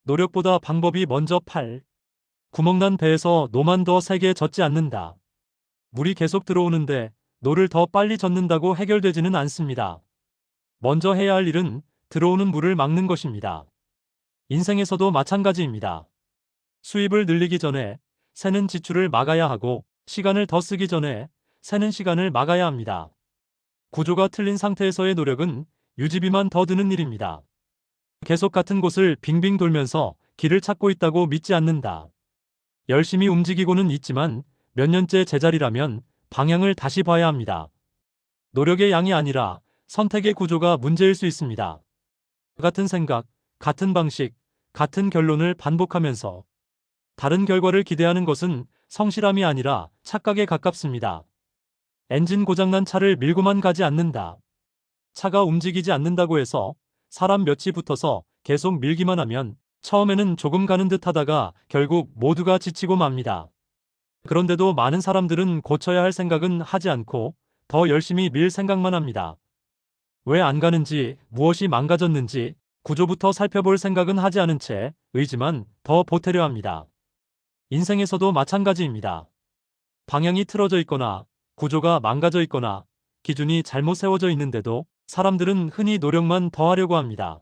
노력보다 방법이 먼저. 8. 구멍난 배에서 노만 더 세게 젓지 않는다. 물이 계속 들어오는데 노를 더 빨리 젓는다고 해결되지는 않습니다. 먼저 해야 할 일은 들어오는 물을 막는 것입니다. 인생에서도 마찬가지입니다. 수입을 늘리기 전에 새는 지출을 막아야 하고, 시간을 더 쓰기 전에 새는 시간을 막아야 합니다. 구조가 틀린 상태에서의 노력은 유지비만 더 드는 일입니다. 계속 같은 곳을 빙빙 돌면서 길을 찾고 있다고 믿지 않는다. 열심히 움직이고는 있지만 몇 년째 제자리라면 방향을 다시 봐야 합니다. 노력의 양이 아니라 선택의 구조가 문제일 수 있습니다. 같은 생각, 같은 방식, 같은 결론을 반복하면서 다른 결과를 기대하는 것은 성실함이 아니라 착각에 가깝습니다. 엔진 고장난 차를 밀고만 가지 않는다. 차가 움직이지 않는다고 해서 사람 몇이 붙어서 계속 밀기만 하면 처음에는 조금 가는 듯 하다가 결국 모두가 지치고 맙니다. 그런데도 많은 사람들은 고쳐야 할 생각은 하지 않고 더 열심히 밀 생각만 합니다. 왜 안 가는지, 무엇이 망가졌는지 구조부터 살펴볼 생각은 하지 않은 채 의지만 더 보태려 합니다. 인생에서도 마찬가지입니다. 방향이 틀어져 있거나 구조가 망가져 있거나 기준이 잘못 세워져 있는데도 사람들은 흔히 노력만 더 하려고 합니다.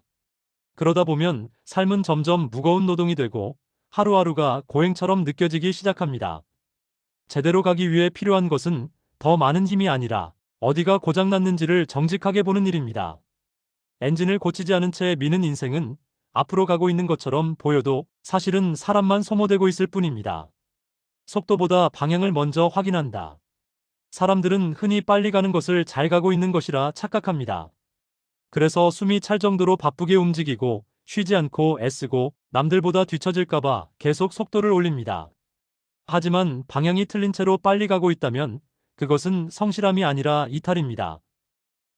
그러다 보면 삶은 점점 무거운 노동이 되고 하루하루가 고행처럼 느껴지기 시작합니다. 제대로 가기 위해 필요한 것은 더 많은 힘이 아니라 어디가 고장났는지를 정직하게 보는 일입니다. 엔진을 고치지 않은 채 미는 인생은 앞으로 가고 있는 것처럼 보여도 사실은 사람만 소모되고 있을 뿐입니다. 속도보다 방향을 먼저 확인한다. 사람들은 흔히 빨리 가는 것을 잘 가고 있는 것이라 착각합니다. 그래서 숨이 찰 정도로 바쁘게 움직이고 쉬지 않고 애쓰고 남들보다 뒤처질까봐 계속 속도를 올립니다. 하지만 방향이 틀린 채로 빨리 가고 있다면 그것은 성실함이 아니라 이탈입니다.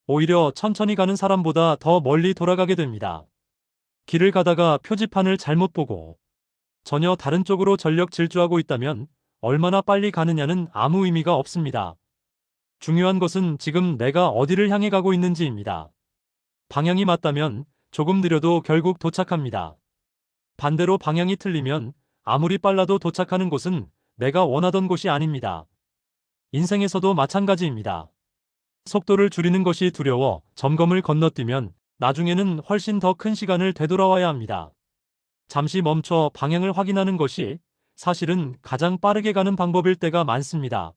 오히려 천천히 가는 사람보다 더 멀리 돌아가게 됩니다. 길을 가다가 표지판을 잘못 보고 전혀 다른 쪽으로 전력 질주하고 있다면 얼마나 빨리 가느냐는 아무 의미가 없습니다. 중요한 것은 지금 내가 어디를 향해 가고 있는지입니다. 방향이 맞다면 조금 느려도 결국 도착합니다. 반대로 방향이 틀리면 아무리 빨라도 도착하는 곳은 내가 원하던 곳이 아닙니다. 인생에서도 마찬가지입니다. 속도를 줄이는 것이 두려워 점검을 건너뛰면 나중에는 훨씬 더 큰 시간을 되돌아와야 합니다. 잠시 멈춰 방향을 확인하는 것이 사실은 가장 빠르게 가는 방법일 때가 많습니다.